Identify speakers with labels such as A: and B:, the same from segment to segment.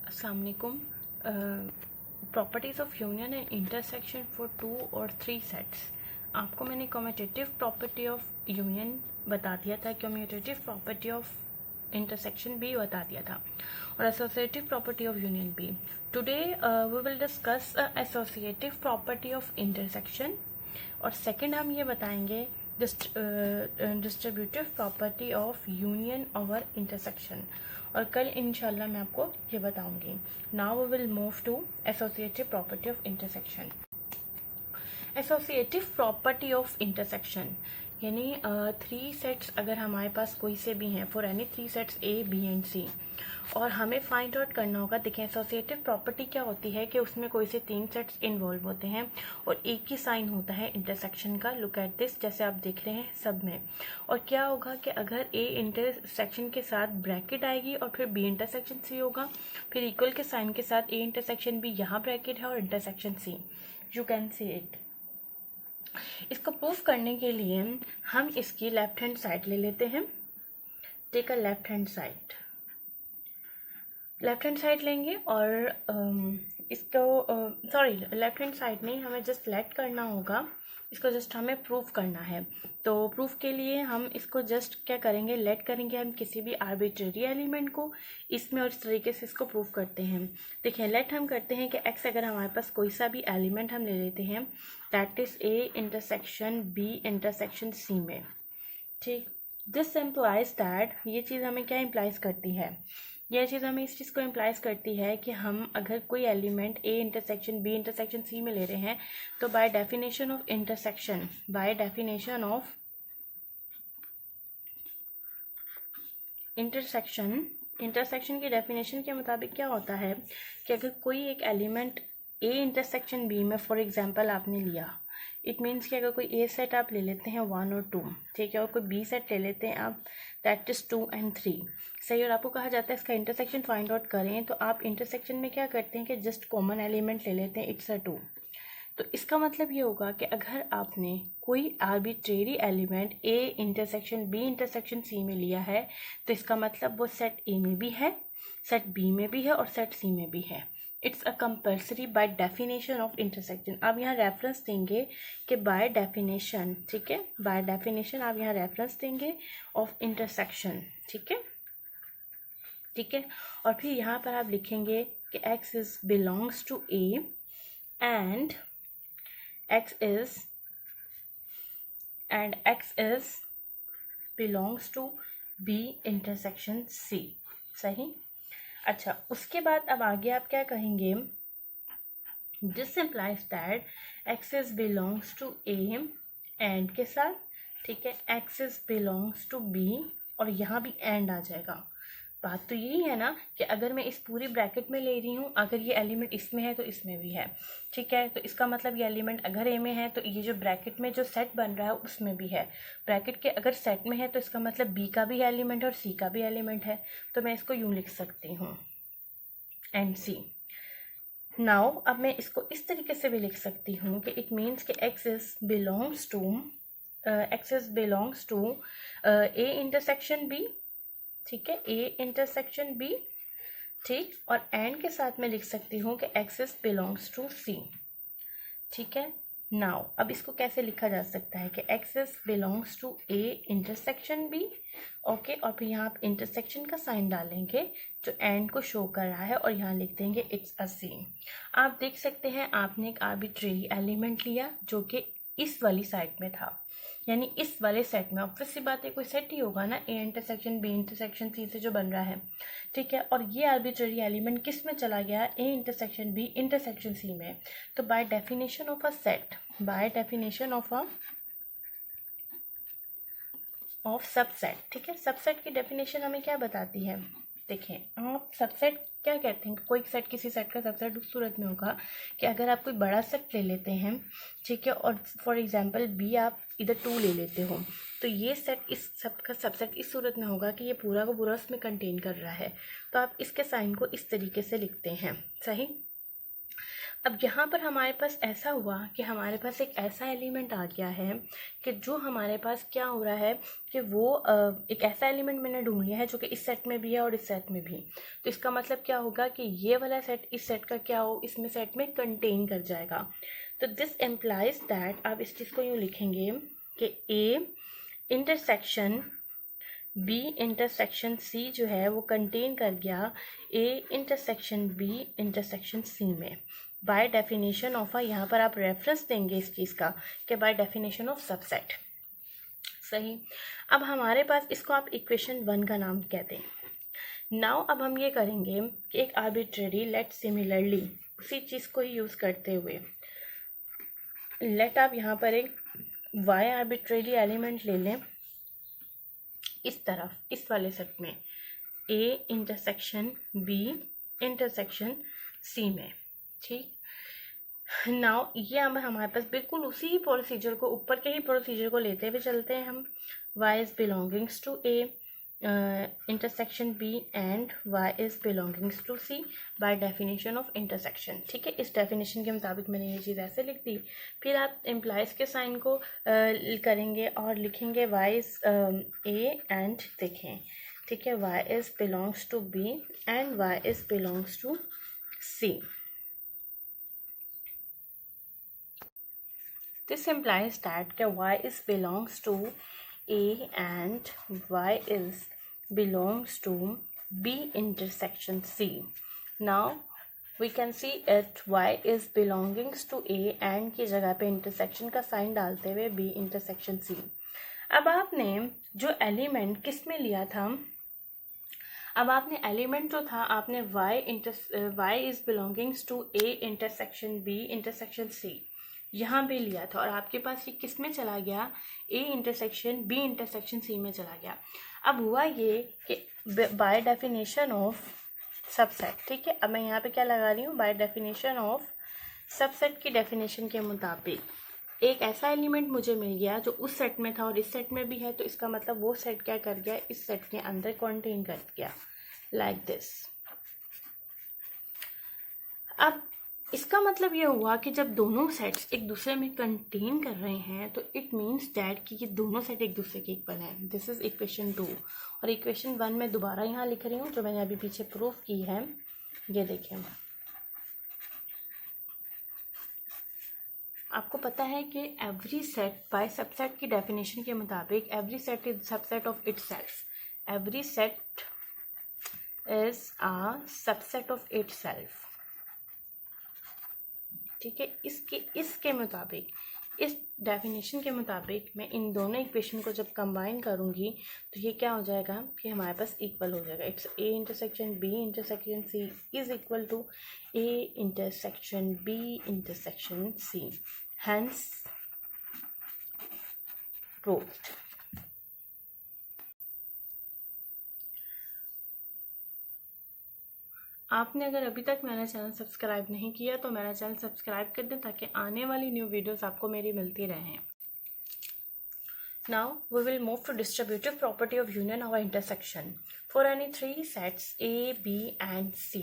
A: अस्सलाम वालेकुम। Properties of union and intersection for 2 और 3 सेट्स। आपको मैंने कम्यूटेटिव प्रॉपर्टी ऑफ यूनियन बता दिया था, कम्यूटेटिव प्रॉपर्टी ऑफ इंटरसेक्शन भी बता दिया था, और एसोसिएटिव प्रॉपर्टी ऑफ यूनियन भी। Today we will discuss associative property of intersection, और सेकंड हम ये बताएंगे distributive property of union over intersection, और कल इंशाल्लाह मैं आपको ये बताऊंगी। Now we will move to associative property of intersection. Associative property of intersection यानी 3 सेट्स अगर हमारे पास कोई से भी हैं, for any 3 sets A B and C, और हमें फाइंड आउट करना होगा। देखें, एसोसिएटिव प्रॉपर्टी क्या होती है कि उसमें कोई से 3 सेट्स इन्वॉल्व होते हैं और एक ही साइन होता है इंटरसेक्शन का। लुक एट दिस, जैसे आप देख रहे हैं सब में। और क्या होगा कि अगर ए इंटरसेक्शन के साथ ब्रैकेट आएगी और फिर बी इंटरसेक्शन सी होगा, फिर इक्वल के साइन के साथ ए इंटरसेक्शन बी यहाँ ब्रैकेट है और intersection C. You can see it. इसको प्रूफ करने के लिए हम इसकी लेफ्ट हैंड साइड ले लेते हैं। Take a left hand side. Left hand side लेंगे और इसको सॉरी लेफ्ट हैंड साइड नहीं, हमें जस्ट लेट करना होगा। इसको जस्ट हमें प्रूफ करना है। तो प्रूफ के लिए हम इसको जस्ट क्या करेंगे, लेट करेंगे हम किसी भी आर्बिट्रेरी एलिमेंट को इसमें, और इस तरीके से इसको प्रूफ करते हैं। देखिए, लेट हम करते हैं कि एक्स अगर हमारे पास कोई सा भी एलिमेंट हम ले लेते हैं, that is A intersection B intersection C में, ठीक। दिस इम्प्लाइज दैट, ये चीज़ हमें क्या इम्प्लाइज करती है, यह चीज़ हमें इस चीज़ को इम्प्लाइज करती है कि हम अगर कोई element A intersection B intersection C में ले रहे हैं, तो by definition of intersection, by definition of intersection की डेफिनेशन के मुताबिक क्या होता है कि अगर कोई एक एलिमेंट ए इंटरसेक्शन बी में फॉर एग्जांपल आपने लिया, इट मीन्स कि अगर कोई ए सेट आप ले लेते हैं 1 और 2, ठीक है, और कोई बी सेट ले लेते हैं आप, दैट इज 2 and 3, सही। और आपको कहा जाता है इसका इंटरसेक्शन फाइंड आउट करें, तो आप इंटरसेक्शन में क्या करते हैं कि जस्ट कॉमन एलिमेंट ले लेते हैं, इट्स अ 2। तो इसका मतलब ये होगा कि अगर आपने कोई arbitrary element A intersection B intersection C में लिया है, तो इसका मतलब वो सेट ए में भी है, सेट बी में भी है और सेट सी में भी है। It's a compulsory bye definition of intersection. आप यहाँ रेफरेंस देंगे कि बाय डेफिनेशन, ठीक है, बाय डेफिनेशन आप यहाँ रेफरेंस देंगे ऑफ इंटरसेक्शन, ठीक है, ठीक है। और फिर यहाँ पर आप लिखेंगे कि X is belongs to A and x is belongs to B intersection C, सही। अच्छा, उसके बाद अब आगे आप क्या कहेंगे, this implies that x is belongs to A and के साथ, ठीक है, x is belongs to B, और यहाँ भी and आ जाएगा। बात तो यही है ना कि अगर मैं इस पूरी ब्रैकेट में ले रही हूँ, अगर ये एलिमेंट इसमें है तो इसमें भी है, ठीक है, तो इसका मतलब ये एलिमेंट अगर ए में है तो ये जो ब्रैकेट में जो सेट बन रहा है उसमें भी है। ब्रैकेट के अगर सेट में है तो इसका मतलब बी का भी एलिमेंट है और सी का भी एलिमेंट है। तो मैं इसको यूँ लिख सकती हूँ, एंड सी। नाउ अब मैं इसको इस तरीके से भी लिख सकती हूँ कि इट मीन्स कि X is belongs to A intersection B, ठीक है, ए इंटरसेक्शन बी, ठीक, और एंड के साथ मैं लिख सकती हूँ कि एक्सिस बिलोंग्स टू सी, ठीक है। नाउ अब इसको कैसे लिखा जा सकता है कि x is belongs to A intersection B, okay, और फिर यहाँ आप इंटरसेक्शन का साइन डालेंगे जो एंड को शो कर रहा है, और यहाँ लिख देंगे इट्स अ सी। आप देख सकते हैं आपने एक आर्बिट्रेरी एलिमेंट लिया जो कि इस वाली साइड में था, यानी इस वाले सेट में। ऑब्वियस सी बात है, कोई सेट ही होगा ना A intersection B intersection C से जो बन रहा है, ठीक है। और ये आर्बिट्रेरी एलिमेंट किस में चला गया, A intersection B intersection C में। तो by definition of a set, by definition of subset, ठीक है। सबसेट की डेफिनेशन हमें क्या बताती है, देखें, आप सबसेट क्या कहते हैं, कोई सेट किसी सेट का सबसेट उस सूरत में होगा कि अगर आप कोई बड़ा सेट ले लेते हैं, ठीक है, और फॉर एग्जांपल बी आप इधर 2 ले लेते हो, तो ये सेट इस सब का सबसेट इस सूरत में होगा कि ये पूरा का पूरा उसमें कंटेन कर रहा है। तो आप इसके साइन को इस तरीके से लिखते हैं, सही। अब यहाँ पर हमारे पास ऐसा हुआ कि हमारे पास एक ऐसा एलिमेंट आ गया है कि जो हमारे पास क्या हो रहा है कि वो एक ऐसा एलिमेंट मैंने ढूंढ लिया है जो कि इस सेट में भी है और इस सेट में भी। तो इसका मतलब क्या होगा कि ये वाला सेट इस सेट का क्या हो, इसमें सेट में कंटेन कर जाएगा। तो दिस एम्प्लाइज दैट, आप इस चीज़ को यूँ लिखेंगे कि A intersection B intersection C जो है वो कंटेन कर गया A intersection B intersection C में, बाय डेफिनेशन ऑफ यहाँ पर आप रेफरेंस देंगे इस चीज़ का कि बाय डेफिनेशन ऑफ सबसेट। सही। अब हमारे पास इसको आप इक्वेशन 1 का नाम कहते हैं। नाउ अब हम ये करेंगे कि एक आर्बिट्रेरी लेट सिमिलरली उसी चीज़ को ही यूज़ करते हुए लेट आप यहाँ पर एक वाई आर्बिट्रेरी एलिमेंट ले लें इस तरफ, इस वाले सेट में A intersection B intersection C में। ठीक। नाउ ये हमारे पास बिल्कुल उसी ही प्रोसीजर को, ऊपर के ही प्रोसीजर को लेते हुए चलते हैं हम। y is belongings to A intersection B and y is belongings to C by definition of intersection. ठीक है, इस डेफिनेशन के मुताबिक मैंने ये चीज़ ऐसे लिख दी। फिर आप एम्प्लाइज के साइन को करेंगे और लिखेंगे y इज ए एंड देखें। ठीक है, y is belongs to B and y is belongs to C. This implies that y is belongs to A and y is belongs to B intersection C. Now we can see it y is belongings to A and की जगह पे intersection का sign डालते हुए B intersection C। अब आपने जो element किस में लिया था, अब आपने एलिमेंट जो था आपने y is belongings to A intersection B intersection C यहाँ भी लिया था और आपके पास ये किस में चला गया, A intersection B intersection C में चला गया। अब हुआ ये कि बाय डेफिनेशन ऑफ सबसेट। ठीक है, अब मैं यहाँ पे क्या लगा रही हूँ, बाय डेफिनेशन ऑफ सबसेट की डेफिनेशन के मुताबिक एक ऐसा एलिमेंट मुझे मिल गया जो उस सेट में था और इस सेट में भी है, तो इसका मतलब वो सेट क्या कर गया, इस सेट के अंदर कंटेन कर गया, लाइक दिस। अब इसका मतलब ये हुआ कि जब दोनों सेट्स एक दूसरे में कंटेन कर रहे हैं तो इट मीन्स दैट कि ये दोनों सेट एक दूसरे के इक्वल हैं। दिस इज इक्वेशन 2 और इक्वेशन 1 में दोबारा यहाँ लिख रही हूँ जो मैंने अभी पीछे प्रूफ की है। ये देखें, आपको पता है कि एवरी सेट बाय सबसेट की डेफिनेशन के मुताबिक every set is subset of itself. Every set is a subset of itself. ठीक है, इसके मुताबिक, इस डेफिनेशन के मुताबिक मैं इन दोनों इक्वेशन को जब कंबाइन करूँगी तो ये क्या हो जाएगा कि हमारे पास इक्वल हो जाएगा। It's A intersection B intersection C is equal to A intersection B intersection C, hence proved. आपने अगर अभी तक मेरा चैनल सब्सक्राइब नहीं किया तो मेरा चैनल सब्सक्राइब कर दें ताकि आने वाली न्यू वीडियोस आपको मेरी मिलती रहें। Now we will move to distributive property of union और intersection for any 3 sets A B and C.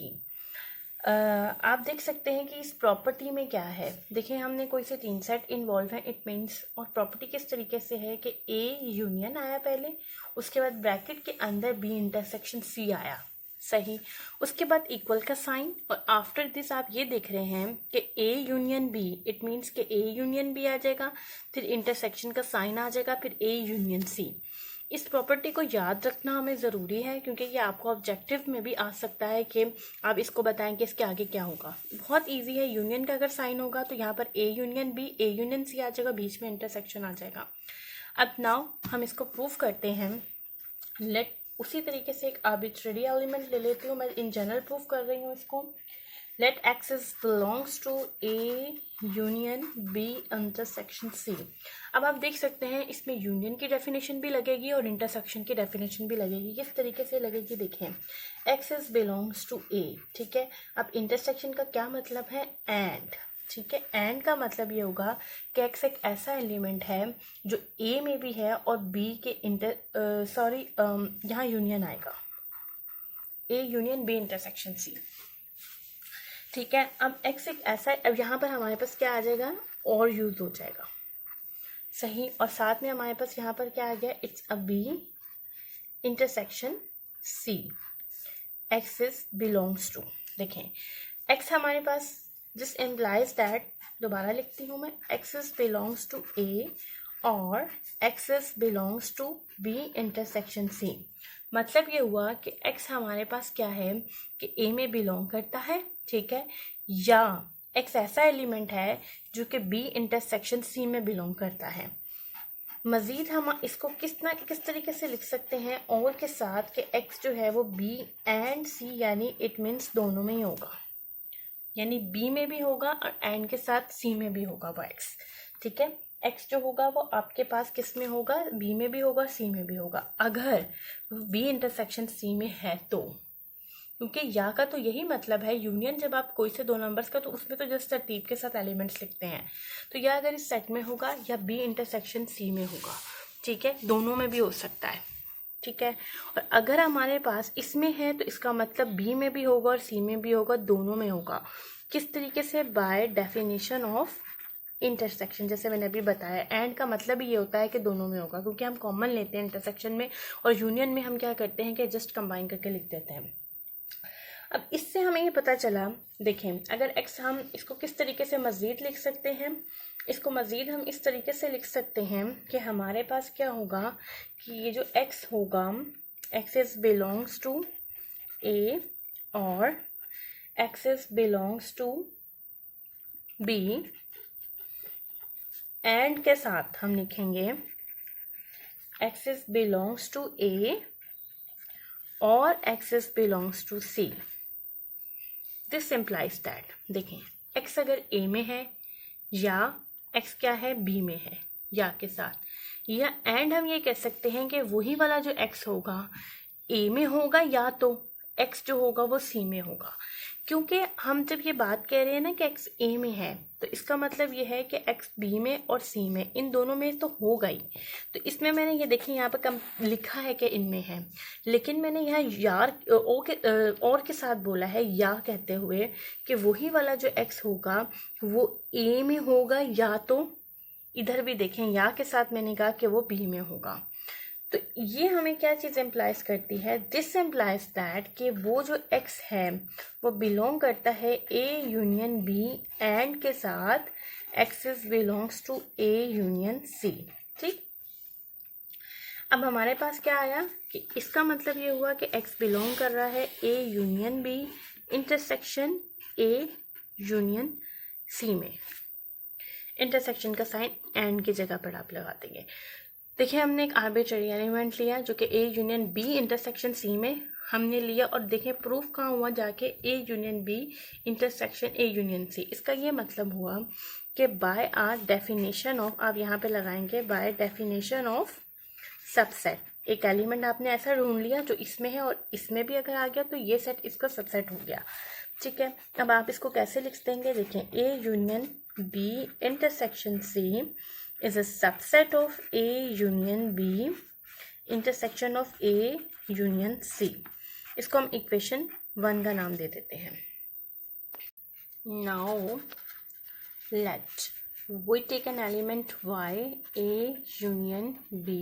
A: आप देख सकते हैं कि इस प्रॉपर्टी में क्या है। देखिए, हमने कोई से 3 सेट इन्वॉल्व हैं, इट मीन्स, और प्रॉपर्टी किस तरीके से है कि ए यूनियन आया पहले, उसके बाद ब्रैकेट के अंदर बी इंटरसेक्शन सी आया। सही, उसके बाद इक्वल का साइन और आफ्टर दिस आप ये देख रहे हैं कि A union B, it means कि ए यूनियन बी आ जाएगा, फिर इंटरसेक्शन का साइन आ जाएगा, फिर ए यूनियन सी। इस प्रॉपर्टी को याद रखना हमें ज़रूरी है क्योंकि ये आपको ऑब्जेक्टिव में भी आ सकता है कि आप इसको बताएं कि इसके आगे क्या होगा। बहुत इजी है, यूनियन का अगर साइन होगा तो यहाँ पर A union B, A union C आ जाएगा, बीच में इंटरसेक्शन आ जाएगा। अब नाउ हम इसको प्रूव करते हैं। लेट उसी तरीके से एक आर्बिट्रेरी एलिमेंट ले लेती हूँ, मैं इन जनरल प्रूफ कर रही हूँ इसको। Let X is belongs to A union B intersection C. अब आप देख सकते हैं इसमें यूनियन की डेफिनेशन भी लगेगी और इंटरसेक्शन की डेफिनेशन भी लगेगी। किस तरीके से लगेगी देखें, एक्स इज बिलोंग्स टू ए। ठीक है, अब इंटरसेक्शन का क्या मतलब है, एंड। ठीक है, एंड का मतलब ये होगा कि एक्स एक ऐसा एलिमेंट है जो ए में भी है और बी के यहाँ यूनियन आएगा, A union B intersection C. ठीक है। अब x एक ऐसा, अब यहाँ पर हमारे पास क्या आ जाएगा, और यूज हो जाएगा, सही। और साथ में हमारे पास यहाँ पर क्या आ गया, it's A B intersection C, x is belongs to. देखें x हमारे पास, दिस इम्प्लाइज दैट, दोबारा लिखती हूँ मैं, x is belongs to a और x is belongs to b intersection c। मतलब ये हुआ कि x हमारे पास क्या है कि a में बिलोंग करता है, ठीक है, या x ऐसा एलिमेंट है जो कि b इंटरसेक्शन c में बिलोंग करता है। मज़ीद हम इसको किस तरीके से लिख सकते हैं, और के साथ कि x जो है वो b एंड c, यानी इट मीन्स दोनों में ही होगा, यानी b में भी होगा और एंड के साथ c में भी होगा वो x, ठीक है। x जो होगा वो आपके पास किस में होगा, b में भी होगा, c में भी होगा, अगर b इंटरसेक्शन c में है तो। क्योंकि या का तो यही मतलब है, यूनियन जब आप कोई से दो नंबर्स का, तो उसमें तो जस्ट तरतीब के साथ एलिमेंट्स लिखते हैं। तो या अगर इस सेट में होगा या बी इंटरसेक्शन सी में होगा, ठीक है, दोनों में भी हो सकता है, ठीक है। और अगर हमारे पास इसमें है तो इसका मतलब बी में भी होगा और सी में भी होगा, दोनों में होगा। किस तरीके से, बाय डेफिनेशन ऑफ इंटरसेक्शन, जैसे मैंने अभी बताया। एंड का मतलब ये होता है कि दोनों में होगा, क्योंकि हम कॉमन लेते हैं इंटरसेक्शन में, और यूनियन में हम क्या करते हैं कि जस्ट कंबाइन करके लिख देते हैं। अब इससे हमें ये पता चला, देखें अगर x, हम इसको किस तरीके से मज़ीद लिख सकते हैं, इसको मज़ीद हम इस तरीके से लिख सकते हैं कि हमारे पास क्या होगा कि ये जो x होगा, x is belongs to a और x is belongs to b, and के साथ हम लिखेंगे x is belongs to a और x is belongs to c। This implies that, देखें x अगर a में है या x क्या है b में है या के साथ, या एंड हम ये कह सकते हैं कि वही वाला जो x होगा a में होगा, या तो x जो होगा वो c में होगा। क्योंकि हम जब ये बात कह रहे हैं ना कि x a में है, तो इसका मतलब ये है कि x b में और c में, इन दोनों में तो होगा ही। तो इसमें मैंने ये देखिए यहाँ पर कम लिखा है कि इनमें है, लेकिन मैंने यहाँ यार और के साथ बोला है, या कहते हुए कि वही वाला जो x होगा वो a में होगा, या तो इधर भी देखें या के साथ मैंने कहा कि वो b में होगा। तो ये हमें क्या चीज़ एम्प्लाइज करती है, दिस एम्प्लाइज दैट कि वो जो x है वो बिलोंग करता है a यूनियन b, एंड के साथ x is belongs to a union c, ठीक। अब हमारे पास क्या आया कि इसका मतलब ये हुआ कि x बिलोंग कर रहा है a union b intersection a union c में। इंटरसेक्शन का साइन एंड की जगह पर आप लगा देंगे। देखिए हमने एक आर्बिट्रेरी एलिमेंट लिया जो कि a union b intersection c में हमने लिया, और देखें प्रूफ कहाँ हुआ, जाके a union b intersection a union c। इसका ये मतलब हुआ कि बाय आर डेफिनेशन ऑफ, आप यहाँ पे लगाएंगे बाय डेफिनेशन ऑफ सबसेट। एक एलिमेंट आपने ऐसा ढूंढ लिया जो इसमें है और इसमें भी अगर आ गया तो ये सेट इसका सबसेट हो गया, ठीक है। अब आप इसको कैसे लिख देंगे, देखें a union b intersection c is a subset of A union B intersection of A union C। इसको हम इक्वेशन 1 का नाम दे देते हैं। Now let we take an element y, A union B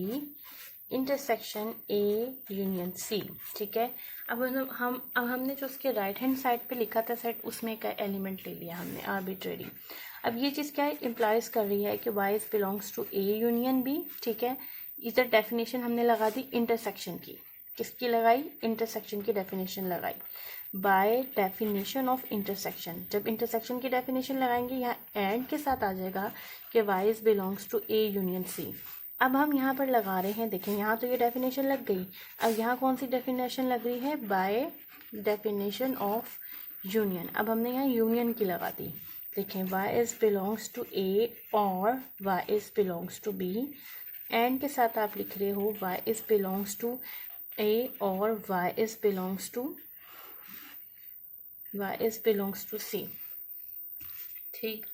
A: intersection A union C, ठीक है। अब हमने जो उसके राइट हैंड साइड पे लिखा था सेट, उसमें का एलिमेंट ले लिया हमने आर्बिट्रेरी। अब ये चीज़ क्या इम्प्लाइज कर रही है कि y is belongs to A union B, ठीक है। इधर डेफिनेशन हमने लगा दी इंटरसेक्शन की, किसकी लगाई, इंटरसेक्शन की डेफिनेशन लगाई, बाय डेफिनेशन ऑफ इंटरसेक्शन। जब इंटरसेक्शन की डेफिनेशन लगाएंगे यहाँ एंड के साथ आ जाएगा कि y is belongs to A union C। अब हम यहाँ पर लगा रहे हैं, देखें यहाँ तो ये डेफिनेशन लग गई, अब यहाँ कौन सी डेफिनेशन लग रही है, बाय डेफिनेशन ऑफ यूनियन। अब हमने यहाँ यूनियन की लगा दी, देखें y is belongs to a और y is belongs to b, and के साथ आप लिख रहे हो y is belongs to a और y is belongs to c, ठीक।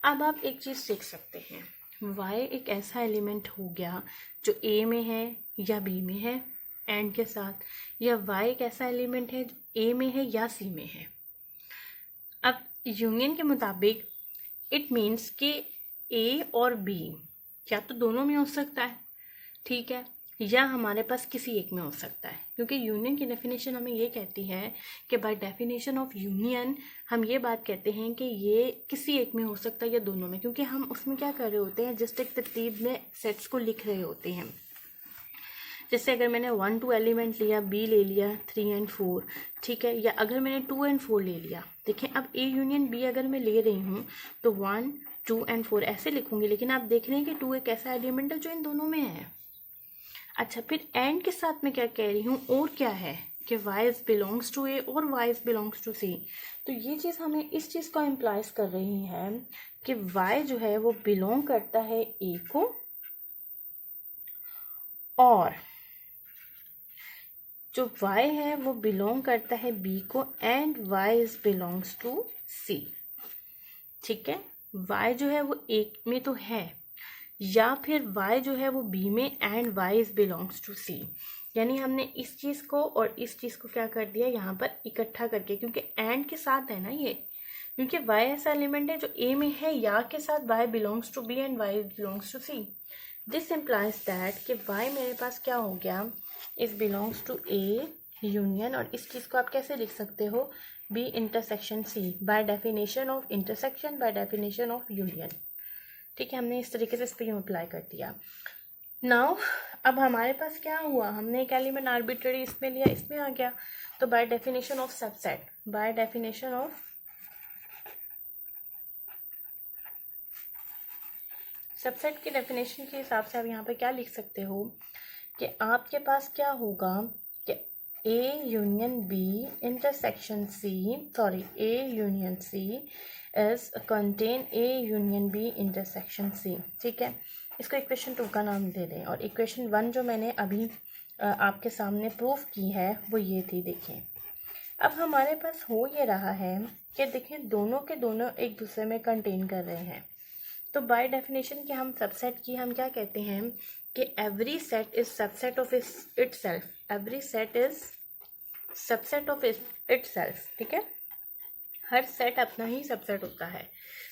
A: अब आप एक चीज़ सीख सकते हैं, y एक ऐसा एलिमेंट हो गया जो a में है या b में है एंड के साथ, या y एक ऐसा एलिमेंट है जो a में है या c में है। अब यूनियन के मुताबिक इट मीन्स कि ए और बी या तो दोनों में हो सकता है, ठीक है, या हमारे पास किसी एक में हो सकता है, क्योंकि यूनियन की डेफिनेशन हमें ये कहती है कि बाय डेफिनेशन ऑफ यूनियन हम ये बात कहते हैं कि ये किसी एक में हो सकता है या दोनों में, क्योंकि हम उसमें क्या कर रहे होते हैं, जस्ट एक तरतीब में सेट्स को लिख रहे होते हैं। जैसे अगर मैंने 1 2 एलिमेंट लिया, बी ले लिया 3 एंड 4, ठीक है, या अगर मैंने 2 एंड 4 ले लिया, देखें अब ए यूनियन बी अगर मैं ले रही हूँ तो 1 2 एंड 4 ऐसे लिखूंगी, लेकिन आप देख रहे हैं कि 2 एक ऐसा एलिमेंट है जो इन दोनों में है। अच्छा, फिर एंड के साथ मैं क्या कह रही हूँ, और क्या है कि y बिलोंग्स टू ए और y बिलोंग्स टू सी, तो ये चीज़ हमें इस चीज़ को इम्प्लाइज कर रही है कि y जो है वो बिलोंग करता है ए को, और जो y है वो बिलोंग करता है b को, and y belongs to c, ठीक है। y जो है वो एक में तो है, या फिर y जो है वो b में, and y belongs to c, यानी हमने इस चीज़ को और इस चीज़ को क्या कर दिया यहाँ पर इकट्ठा करके, क्योंकि एंड के साथ है ना ये, क्योंकि y ऐसा एलिमेंट है जो a में है, या के साथ y belongs to b and y belongs to c। This implies that कि y मेरे पास क्या हो गया, is belongs to a union, और इस चीज़ को आप कैसे लिख सकते हो, b intersection c, bye definition of intersection, by definition of union, ठीक है। हमने इस तरीके से इस पर यूँ अप्लाई कर दिया। नाउ अब हमारे पास क्या हुआ, हमने एक एलिमेंट आर्बिट्रेरी इसमें लिया, इसमें आ गया, तो by definition of subset, bye definition of subset की डेफिनेशन के हिसाब से आप यहाँ पे क्या लिख सकते हो कि आपके पास क्या होगा कि A union B intersection C, sorry A union C is contain A union B intersection C, ठीक है। इसको इक्वेशन 2 का नाम दे दें, और इक्वेशन 1 जो मैंने अभी आपके सामने प्रूफ की है वो ये थी, देखें। अब हमारे पास हो ये रहा है कि देखें दोनों के दोनों एक दूसरे में कंटेन कर रहे हैं, तो बाय डेफिनेशन कि हम सबसेट की हम क्या कहते हैं कि every set is subset of itself, every set is subset of itself, ठीक है। हर सेट अपना ही सबसेट होता है,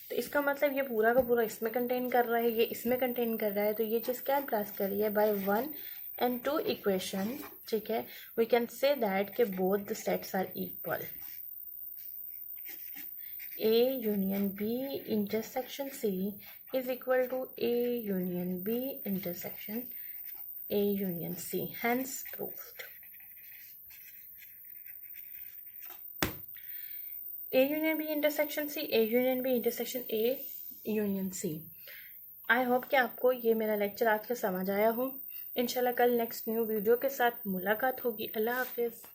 A: तो इसका मतलब ये पूरा का पूरा इसमें कंटेन कर रहा है, ये इसमें कंटेन कर रहा है, तो ये चीज़ क्या इम्प्लाइज कर रही है, बाय 1 and 2 इक्वेशन, ठीक है, वी कैन से दैट कि both the sets are equal. A union B intersection C is equal to A union B intersection A union C, hence proved. A union B intersection C, A union B intersection A union C. I hope कि आपको ये मेरा lecture आज का समझ आया हो। इंशाल्लाह कल नेक्स्ट न्यू वीडियो के साथ मुलाकात होगी। अल्लाह हाफिज़।